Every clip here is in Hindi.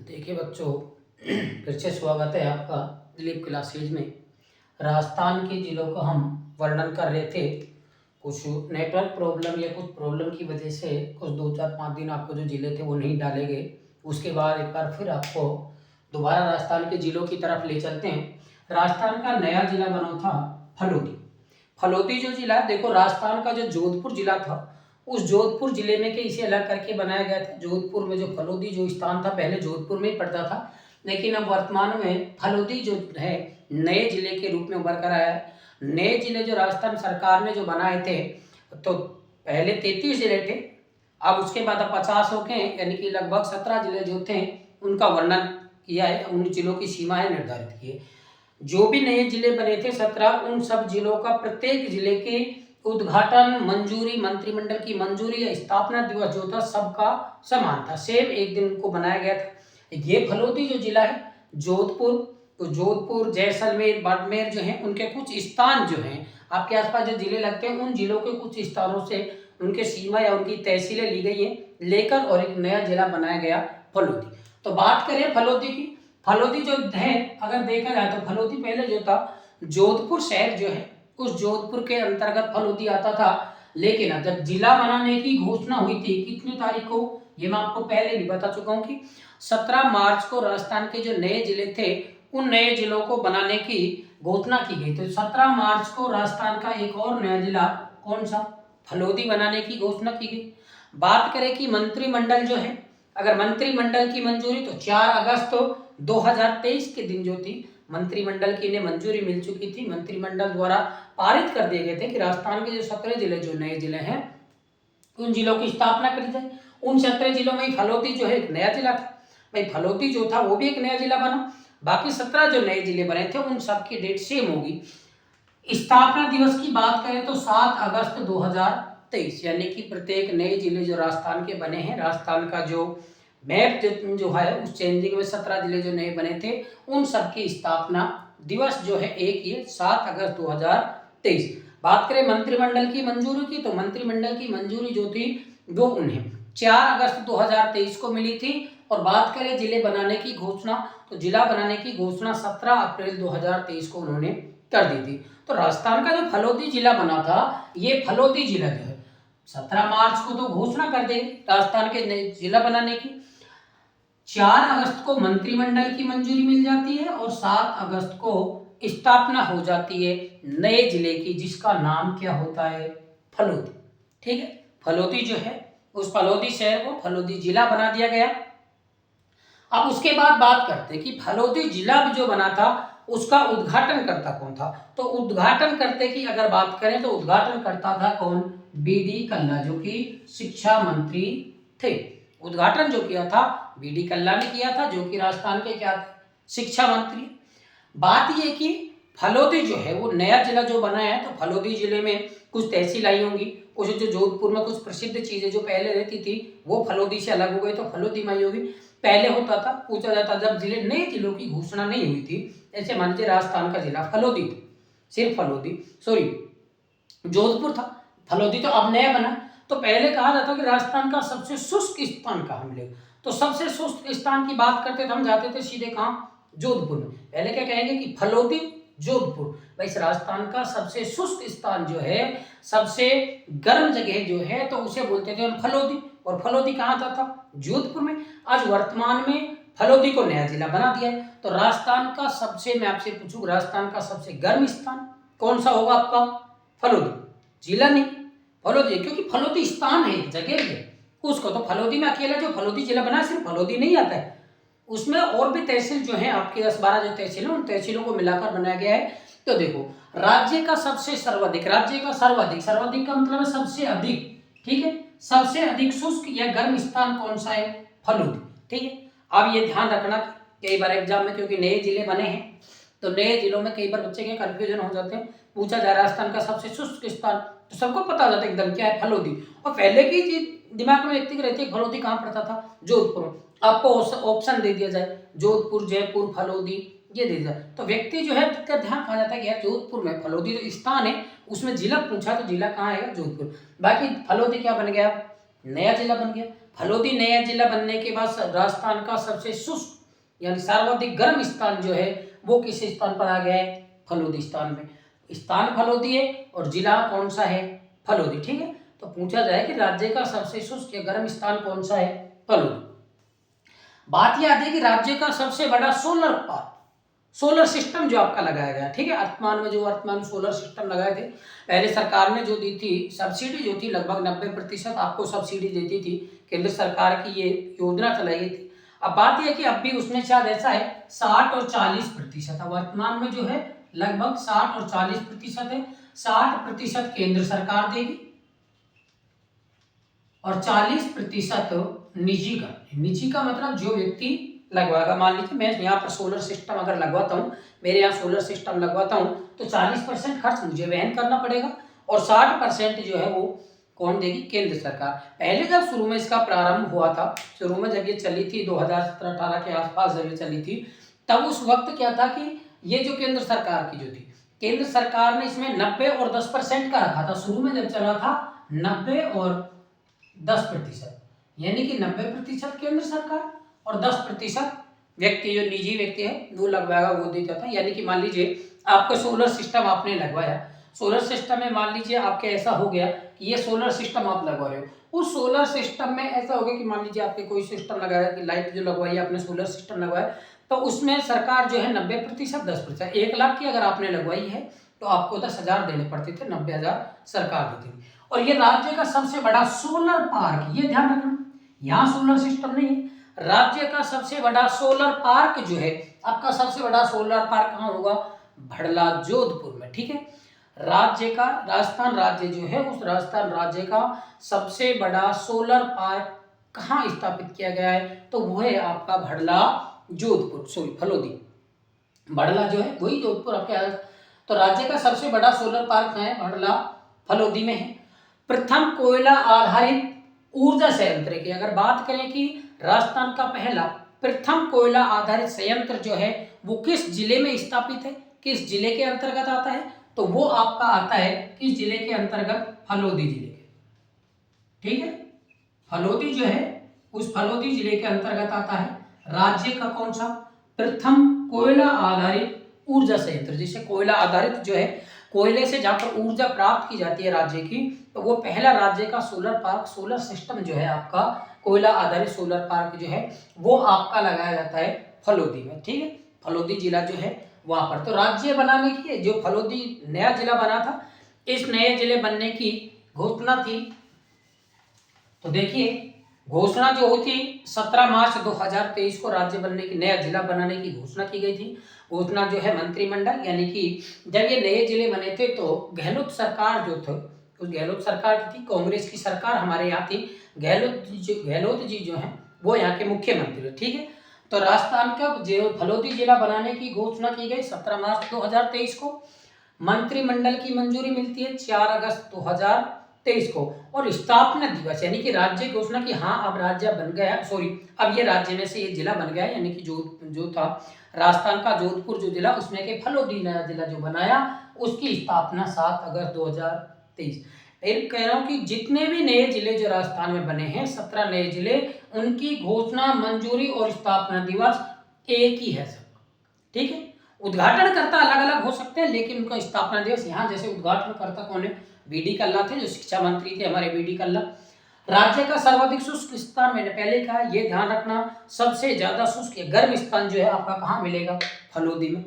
देखिए बच्चों, फिर से स्वागत है आपका दिलीप क्लासेज में। राजस्थान के ज़िलों का हम वर्णन कर रहे थे। कुछ नेटवर्क प्रॉब्लम या कुछ प्रॉब्लम की वजह से कुछ 2 4 5 दिन आपको जो ज़िले थे वो नहीं डाले गए। उसके बाद एक बार फिर आपको दोबारा राजस्थान के ज़िलों की तरफ ले चलते हैं। राजस्थान का नया ज़िला बना था फलोदी। फलोदी जो ज़िला है, देखो राजस्थान का जो जोधपुर ज़िला था, उस जोधपुर ज़िले में के इसे अलग करके बनाया गया था। जोधपुर में जो फलोदी जो स्थान था पहले जोधपुर में ही पड़ता था, लेकिन अब वर्तमान में फलोदी जो है नए ज़िले के रूप में उभर कर आया है। नए ज़िले जो राजस्थान सरकार ने जो बनाए थे, तो पहले 33 ज़िले थे, अब उसके बाद अब 50 हो गए, यानी कि लगभग 17 ज़िले जो थे उनका वर्णन किया है, उन ज़िलों की सीमाएं निर्धारित की है। जो भी नए जिले बने थे 17, उन सब जिलों का प्रत्येक जिले के उद्घाटन, मंजूरी, मंत्रिमंडल की मंजूरी या स्थापना दिवस जो था सबका समान था, सेम एक दिन को बनाया गया था। ये फलोदी जो जिला है जोधपुर, तो जोधपुर, जैसलमेर, बाड़मेर जो है उनके कुछ स्थान जो हैं आपके आसपास जो जिले लगते हैं, उन जिलों के कुछ स्थानों से उनके सीमा या उनकी तहसीलें ली गई हैं लेकर और एक नया जिला बनाया गया फलोदी। तो बात करें फलोदी की, फलोदी जो है अगर देखा जाए तो फलोदी पहले जो था जोधपुर शहर जो है उस जोधपुर के अंतर्गत फलोदी आता था। लेकिन अब जब जिला बनाने की घोषणा हुई थी कितनी तारीख को, ये मैं आपको पहले भी बता चुका हूँ कि 17 मार्च को राजस्थान के जो नए जिले थे उन नए जिलों को बनाने की घोषणा की गई। तो 17 मार्च को राजस्थान का एक और नया जिला कौन सा, फलोदी बनाने की घोषणा की गई। बात करें कि मंत्रिमंडल जो है, अगर मंत्रिमंडल की मंजूरी तो 4 अगस्त 2023 के दिन जो थी मंत्रिमंडल की इन्हें मंजूरी मिल चुकी थी। मंत्रिमंडल द्वारा पारित कर दिए गए थे कि राजस्थान के जो 17 जिले जो नए जिले हैं उन जिलों की स्थापना करी जाए। उन 17 जिलों में फलोदी जो है एक नया जिला था। भाई फलोदी जो था वो भी एक नया जिला बना, बाकी 17 जो नए जिले बने थे उन सब की डेट सेम होगी। स्थापना दिवस की बात करें तो 7 अगस्त 2023, यानी कि प्रत्येक नए जिले जो राजस्थान के बने हैं, राजस्थान का जो मैप जो है उस चेंजिंग में 17 जिले जो नए बने थे उन सब की स्थापना दिवस जो है एक ये 7 अगस्त 2023। बात करें मंत्रिमंडल की मंजूरी की, तो मंत्रिमंडल की मंजूरी जो थी वो उन्हें 4 अगस्त 2023 को मिली थी। और बात करें जिले बनाने की घोषणा, तो जिला बनाने की घोषणा 17 अप्रैल 2023 को उन्होंने कर दी थी। तो राजस्थान का जो फलोदी जिला बना था, ये फलोदी जिला जो है 17 मार्च को तो घोषणा कर देंगे राजस्थान के जिला बनाने की, 4 अगस्त को मंत्रिमंडल की मंजूरी मिल जाती है और 7 अगस्त को स्थापना हो जाती है नए जिले की, जिसका नाम क्या होता है, फलोदी। ठीक है, फलोदी जो है उस फलोदी शहर को फलोदी जिला बना दिया गया। अब उसके बाद बात करते हैं कि फलोदी जिला भी जो बना था उसका उद्घाटन करता कौन था। तो उद्घाटन करते की अगर बात करें तो उद्घाटन करता था कौन, बीडी कल्ला, जो कि शिक्षा मंत्री थे। उद्घाटन जो किया था बीडी कल्ला ने किया था, जो कि राजस्थान के क्या थे, शिक्षा मंत्री। बात ये कि फलोदी जो है वो नया जिला जो बना है, तो फलोदी जिले में कुछ तहसील आई होंगी, कुछ जो जोधपुर में कुछ प्रसिद्ध चीजें जो पहले रहती थी वो फलोदी से अलग हो गई, तो फलोदी में आई होगी। पहले होता था, पूछा जाता जब जिले नए जिलों की घोषणा नहीं हुई थी, ऐसे मान लीजिए राजस्थान का जिला फलोदी था, सिर्फ फलोदी, सॉरी जोधपुर था, फलोदी तो अब नया बना। तो पहले कहा जाता कि राजस्थान का सबसे शुष्क स्थान कहाँ मिलेगा, तो सबसे शुष्क स्थान की बात करते तो हम जाते थे सीधे कहाँ, जोधपुर में। पहले क्या कहेंगे कि फलोदी जोधपुर। भाई इस राजस्थान का सबसे शुष्क स्थान जो है, सबसे गर्म जगह जो है, तो उसे बोलते थे हम फलोदी। और फलोदी कहाँ था जोधपुर में। आज वर्तमान में फलोदी को नया जिला बना दिया है। तो राजस्थान का सबसे, मैं आपसे पूछूं, राजस्थान का सबसे गर्म स्थान कौन सा होगा आपका, फलोदी, जिला नहीं फलोदी, क्योंकि फलोदी स्थान है, जगह है उसको। तो फलोदी में अकेला जो फलोदी जिला बना सिर्फ फलोदी नहीं आता है, उसमें और भी तहसील जो है आपके 10-12 जो तहसील है उन तहसीलों को मिलाकर बनाया गया है। तो देखो राज्य का सबसे सर्वाधिक, राज्य का सर्वाधिक, सर्वाधिक का मतलब है सबसे अधिक, ठीक है, सबसे अधिक शुष्क या गर्म स्थान कौन सा है, फलोदी। ठीक है, अब ये ध्यान रखना कई बार एग्जाम में, क्योंकि नए जिले बने हैं तो नए जिलों में कई बार बच्चे के कंफ्यूजन हो जाते हैं। पूछा जाए राजस्थान का सबसे शुष्क स्थान, तो सबको पता हो जाता है एकदम क्या है, फलोदी। और पहले की चीज दिमाग में व्यक्ति रहती है फलोदी कहाँ पड़ता था, जोधपुर। आपको ऑप्शन दे दिया जाए जोधपुर, जयपुर, फलोदी, ये दे दिया तो व्यक्ति जो है का ध्यान खा जाता है कि यार जोधपुर में फलोदी जो स्थान है उसमें जिला पूछा तो जिला कहाँ आएगा, जोधपुर। बाकी फलोदी क्या बन गया, नया जिला बन गया। फलोदी नया जिला बनने के बाद राजस्थान का सबसे शुष्क यानी सर्वाधिक गर्म स्थान जो है वो किस स्थान पर आ गया है? फलोदी स्थान में। स्थान फलोदी है और जिला कौन सा है? फलोदी। ठीक है, तो पूछा जाए कि राज्य का सबसे शुष्क या गर्म स्थान कौन सा है? फलोदी। बात याद है कि राज्य का सबसे बड़ा सोलर सिस्टम जो आपका लगाया गया, ठीक है, वर्तमान सोलर सिस्टम लगाए थे। पहले सरकार ने जो दी थी सब्सिडी जो थी लगभग 90% आपको सब्सिडी देती थी, केंद्र सरकार की ये योजना चलाई गई थी। अब बात यह कि अब भी उसमें शायद ऐसा है 60 और 40%। अब वर्तमान में जो है लगभग 60 और 40% है। 60% केंद्र सरकार देगी और 40% निजी का मतलब जो व्यक्ति लगवाएगा। मान लीजिए मैं यहाँ पर सोलर सिस्टम अगर लगवाता हूँ, मेरे यहाँ सोलर सिस्टम लगवाता हूँ, तो 40% खर्च मुझे वहन करना पड़ेगा और 60% जो है वो कौन देगी? केंद्र सरकार। पहले जब शुरू में इसका प्रारंभ हुआ था, शुरू में जब ये चली थी 2017-18 के आसपास जब ये चली थी, तब उस वक्त क्या था कि ये जो केंद्र सरकार की जो थी, केंद्र सरकार ने इसमें 90 और 10% का रखा था। शुरू में जब चला था 90 और 10%, यानी कि 90% केंद्र सरकार और 10% व्यक्ति, जो निजी व्यक्ति है वो लगवाएगा, वो देता था। यानी कि मान लीजिए आपका सोलर सिस्टम आपने लगवाया, सोलर सिस्टम में मान लीजिए आपके ऐसा हो गया कि ये सोलर सिस्टम आप लगवा रहे हो, उस सोलर सिस्टम में ऐसा हो गया कि मान लीजिए आपके कोई सिस्टम लगाया कि लाइट जो लगवाई आपने सोलर सिस्टम लगवाया, तो उसमें सरकार जो है 90% 10%, 1 लाख की अगर आपने लगवाई है तो आपको 10,000 देने पड़ते थे, 90,000 सरकार देती थी। और ये राज्य का सबसे बड़ा सोलर पार्क, ये ध्यान रखना, यहाँ सोलर सिस्टम नहीं है, राज्य का सबसे बड़ा सोलर पार्क जो है, आपका सबसे बड़ा सोलर पार्क कहाँ होगा? भड़ला, जोधपुर में। ठीक है, राजस्थान राज्य जो है, उस राजस्थान राज्य का सबसे बड़ा सोलर पार्क कहाँ स्थापित किया गया है? तो वो है आपका भड़ला, जोधपुर, सॉरी फलोदी। भड़ला जो है वही जोधपुर आपके। तो राज्य का सबसे बड़ा सोलर पार्क है भड़ला, फलोदी में है। प्रथम कोयला आधारित ऊर्जा संयंत्र की अगर बात करें कि राजस्थान का पहला प्रथम कोयला आधारित संयंत्र जो है वो किस जिले में स्थापित है, किस जिले के अंतर्गत आता है? तो वो आपका आता है किस जिले के अंतर्गत? फलोदी जिले के। ठीक है, फलोदी जो है उस फलोदी जिले के अंतर्गत आता है। राज्य का कौन सा? प्रथम कोयला आधारित ऊर्जा संयंत्र, जिसे कोयला आधारित जो है, कोयले से जहां पर ऊर्जा प्राप्त की जाती है राज्य की, तो वो पहला राज्य का सोलर पार्क, सोलर सिस्टम जो है आपका कोयला आधारित सोलर पार्क जो है वो आपका लगाया जाता है फलोदी में। ठीक है, फलोदी जिला जो है वहां पर। तो राज्य बनाने की जो फलोदी नया जिला बना था, इस नए जिले बनने की घोषणा थी, तो देखिए घोषणा जो हुई थी 17 मार्च 2023 को राज्य बनने की, नया जिला बनाने की घोषणा की गई थी। घोषणा जो है मंत्रिमंडल, यानी कि जब ये नए जिले बने थे तो गहलोत सरकार जो थे, उस गहलोत सरकार की थी, कांग्रेस की सरकार हमारे यहाँ थी। गहलोत जी जो हैं वो यहाँ के मुख्यमंत्री। ठीक है, तो राजस्थान का जो फलोदी जिला बनाने की घोषणा की गई 17 मार्च 2023 को। मंत्रिमंडल की मंजूरी मिलती है 4 अगस्त 2023 को। और स्थापना दिवस यानी कि राज्य घोषणा की हाँ अब राज्य बन गया, सॉरी अब ये राज्य में से ये जिला बन गया, यानी कि जो था राजस्थान का जोधपुर जो जिला, उसमें के फलोदी नया जिला जो बनाया, उसकी स्थापना 7 अगस्त 2023। फिर कह रहा हूँ कि जितने भी नए जिले जो राजस्थान में बने हैं 17 नए जिले, उनकी घोषणा, मंजूरी और स्थापना दिवस एक ही है सब। ठीक है, उद्घाटनकर्ता अलग अलग हो सकते हैं लेकिन उनका स्थापना दिवस, यहाँ जैसे उद्घाटनकर्ता कौन है? बी.डी. कल्ला थे, जो शिक्षा मंत्री थे हमारे बी.डी. कल्ला। राज्य का सर्वाधिक शुष्क स्थान मैंने पहले कहा, ये ध्यान रखना, सबसे ज्यादा शुष्क गर्म स्थान जो है आपका कहाँ मिलेगा? फलोदी में।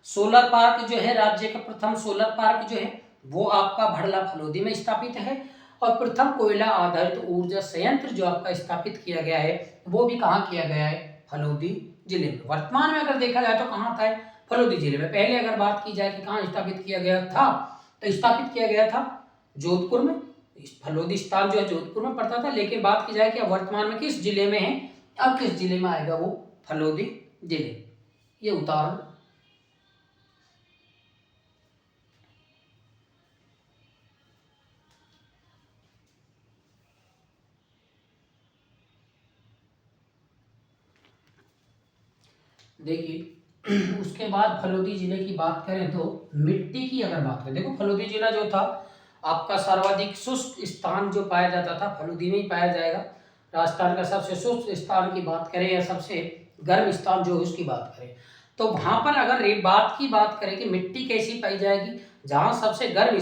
सोलर पार्क जो है राज्य का प्रथम सोलर पार्क जो है वो आपका भड़ला, फलोदी में स्थापित है। और प्रथम कोयला आधारित ऊर्जा संयंत्र जो आपका स्थापित किया गया है वो भी कहाँ किया गया है? फलोदी जिले में। वर्तमान में अगर देखा जाए तो कहाँ था? फलोदी जिले में। पहले अगर बात की जाए कि कहाँ स्थापित किया गया था, तो स्थापित किया गया था जोधपुर में। फलोदी स्थान जो है जोधपुर में पड़ता था, लेकिन बात की जाए कि अब वर्तमान में किस जिले में है, अब किस जिले में आएगा? वो फलोदी जिले। ये उदाहरण। देखिए उसके बाद फलोदी जिले की बात करें तो मिट्टी की अगर बात करें, देखो फलोदी जिला जो था आपका सर्वाधिक शुष्क स्थान जो पाया जाता था फलूदी में ही पाया जाएगा। राजस्थान का सबसे शुष्क स्थान की बात करें या सबसे गर्म स्थान जो है उसकी बात करें, तो वहां पर अगर बात की बात करें कि मिट्टी कैसी पाई जाएगी, जहां सबसे गर्म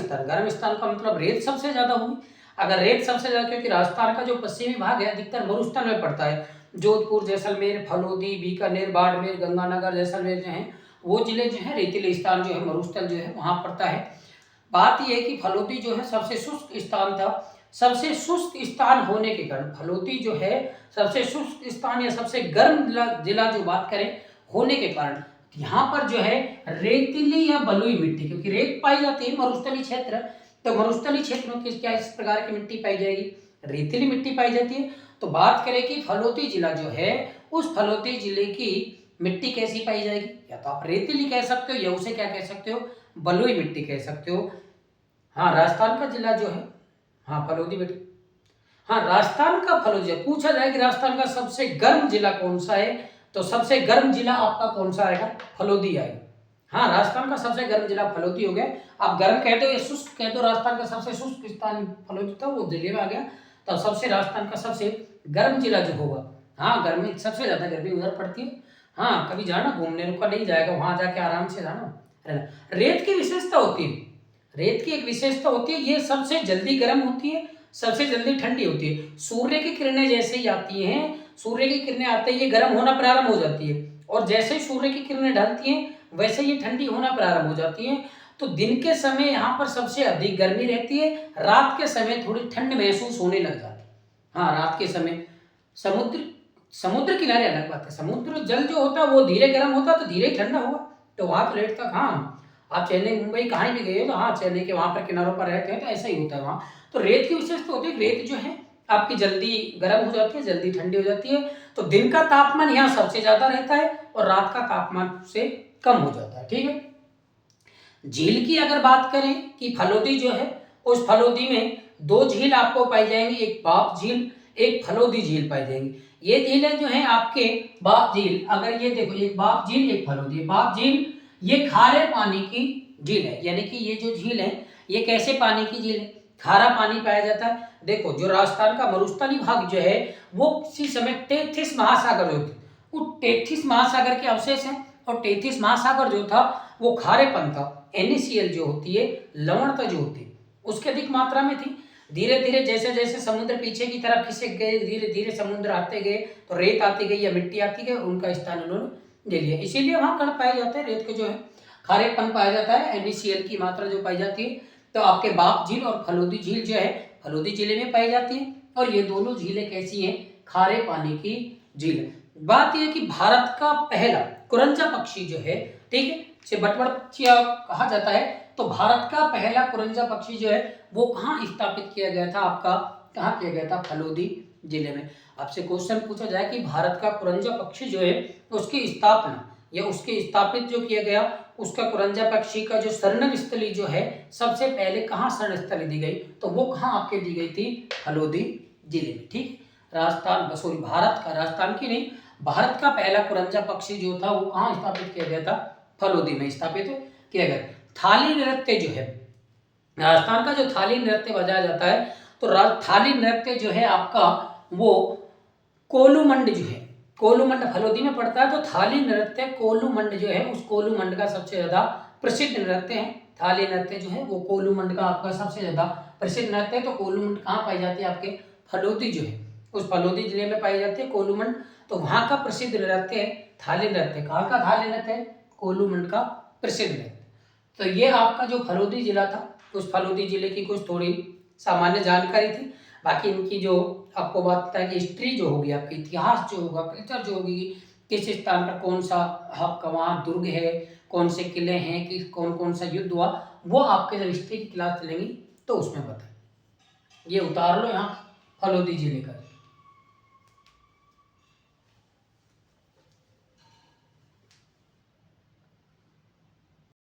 स्थान का मतलब रेत सबसे ज्यादा होगी। अगर रेत सबसे ज्यादा, क्योंकि राजस्थान का जो पश्चिमी भाग है अधिकतर मरुस्थल में पड़ता है, जोधपुर, जैसलमेर, फलोदी, बीकानेर, बाड़मेर, गंगानगर, जैसलमेर जो है वो जिले जो है रेतीले स्थान जो है मरुस्थल जो है वहां पड़ता है। बात यह है कि फलोदी जो है सबसे शुष्क स्थान था। सबसे शुष्क स्थान होने के कारण फलोदी जो है सबसे शुष्क स्थान या सबसे गर्म जिला जो बात करें होने के कारण यहाँ पर जो है रेतीली या बलुई मिट्टी, क्योंकि रेत पाई जाती है मरुस्थली क्षेत्र, तो मरुस्थली क्षेत्र में क्या इस प्रकार की मिट्टी पाई जाएगी, रेतीली मिट्टी पाई जाती है। तो बात करें कि फलोदी जिला जो है उस फलोदी जिले की मिट्टी कैसी पाई जाएगी, या तो आप रेतीली कह सकते हो या उसे क्या कह सकते हो, बलुई मिट्टी कह सकते हो। हाँ, राजस्थान का जिला जो है, हाँ फलोदी बेटे, हाँ राजस्थान का फलोदी पूछा जाए कि राजस्थान का सबसे गर्म जिला कौन सा है, तो सबसे गर्म जिला आपका कौन सा आएगा, फलोदी आएगा। हाँ, राजस्थान का सबसे गर्म जिला फलोदी हो गया। आप गर्म कह दो या शुष्क कह दो, राजस्थान का सबसे शुष्क स्थान फलोदी था, वो जिले में आ गया। तो सबसे राजस्थान का सबसे गर्म जिला जो होगा, हाँ गर्मी सबसे ज्यादा गर्मी उधर पड़ती है। हाँ, कभी जाना घूमने, रुका नहीं जाएगा, वहां जाके आराम से जाना रहना। रेत की विशेषता होती है, रेत की एक विशेषता होती है, ये सबसे जल्दी गर्म होती है, सबसे जल्दी ठंडी होती है। सूर्य की किरणें जैसे ही आती हैं, सूर्य की किरणें आते ही ये गर्म होना प्रारंभ हो जाती है, और जैसे ही सूर्य की किरणें ढलती हैं वैसे ये ठंडी होना प्रारंभ हो जाती है। तो दिन के समय यहाँ पर सबसे अधिक गर्मी रहती है, रात के समय थोड़ी ठंड महसूस होने लग जाती है। हाँ, रात के समय समुद्र समुद्र किनारे अलग बात है, समुद्र जल जो होता है वो धीरे गर्म होता है तो धीरे ही ठंडा होगा। तो वहां तो लेट तक, हाँ आप चेन्नई मुंबई कहीं भी गए हो तो हाँ चेन्नई के वहां पर किनारों पर रहते हैं तो ऐसा ही होता है वहां। तो रेत की विशेषता होती है, रेत जो है आपकी जल्दी गर्म हो जाती है, जल्दी ठंडी हो जाती है। तो दिन का तापमान यहाँ सबसे ज्यादा रहता है और रात का तापमान से कम हो जाता है। ठीक है, झील की अगर बात करें कि फलोदी जो है उस फलोदी में दो झील आपको पाई जाएंगी, एक बाप झील, एक फलोदी झील पाई जाएंगी। ये झीलें जो है आपके बाप झील, अगर ये देखो एक बाप झील एक फलोदी, बाप झील ये खारे पानी की झील है, यानी कि ये जो झील है ये कैसे पानी की झील है, खारा पानी पाया जाता है। देखो जो राजस्थान का मरुस्थली भाग जो है वो किसी समय 33 महासागर जो थे, वो 33 महासागर के अवशेष हैं, और 33 महासागर जो था वो खारेपन था, NaCl जो होती है, लवणता जो होती है उसके अधिक मात्रा में थी। धीरे धीरे जैसे जैसे समुद्र पीछे की तरफ खिसक गए, धीरे धीरे समुद्र आते गए तो रेत आती गई या मिट्टी आती गई, उनका स्थान उन्होंने ले लिया, इसीलिए वहां कण पाए जाते हैं, रेत के जो है खारेपन पाया जाता है, NaCl की मात्रा जो पाई जाती है। तो आपके बाप झील और फलोदी झील जो है फलोदी जिले में पाई जाती है, और ये दोनों झीलें कैसी हैं, खारे पानी की झील। बात यह कि भारत का पहला कुरंजा पक्षी जो है, ठीक है, इसे बटवड़ पक्षी कहा जाता है, तो भारत का पहला कुरंजा पक्षी जो है वो कहाँ स्थापित किया गया था, आपका कहाँ किया गया था, फलोदी जिले में। आपसे क्वेश्चन पूछा जाए कि भारत का कुरंजा पक्षी जो है उसकी स्थापना या उसके स्थापित जो किया गया, उसका कुरंजा पक्षी का जो शरण स्थली जो है सबसे पहले कहाँ शरण स्थली दी गई, तो वो कहाँ आपके दी गई थी, फलोदी जिले में। ठीक, राजस्थान सॉरी भारत का, राजस्थान की नहीं, भारत का पहला कुरंजा पक्षी जो था वो कहाँ स्थापित किया गया था, फलोदी में स्थापित किया गया। थाली नृत्य जो है, राजस्थान का जो थाली नृत्य बजाया जाता है, तो थाली नृत्य जो है आपका वो कोलूमंड जो है, कोलूमंड फलोदी में पड़ता है, तो थाली नृत्य कोलूमंड जो है उस कोलूमंड का सबसे ज्यादा प्रसिद्ध नृत्य है। थाली नृत्य जो है वो कोलूमंड का आपका सबसे ज्यादा प्रसिद्ध नृत्य है। तो कोलूमंड कहाँ पाई जाती है, आपके फलोदी जो है उस फलोदी जिले में पाई जाती है कोलूमंड, तो वहां का प्रसिद्ध नृत्य है थाली नृत्य। कहाँ का थाली नृत्य है, कोलूमंड का प्रसिद्ध नृत्य। तो ये आपका जो फलोदी जिला था उस फलोदी जिले की कुछ थोड़ी सामान्य जानकारी थी। बाकी इनकी जो आपको बात है कि हिस्ट्री जो होगी, आपकी इतिहास जो होगा, कल्चर जो होगी, किस स्थान पर कौन सा आपका वहाँ दुर्ग है, कौन से किले हैं, कि कौन कौन सा युद्ध हुआ, वो आपके जब हिस्ट्री की क्लास चलेंगी तो उसमें बताएं। ये उतार लो यहाँ फलोदी जिले का।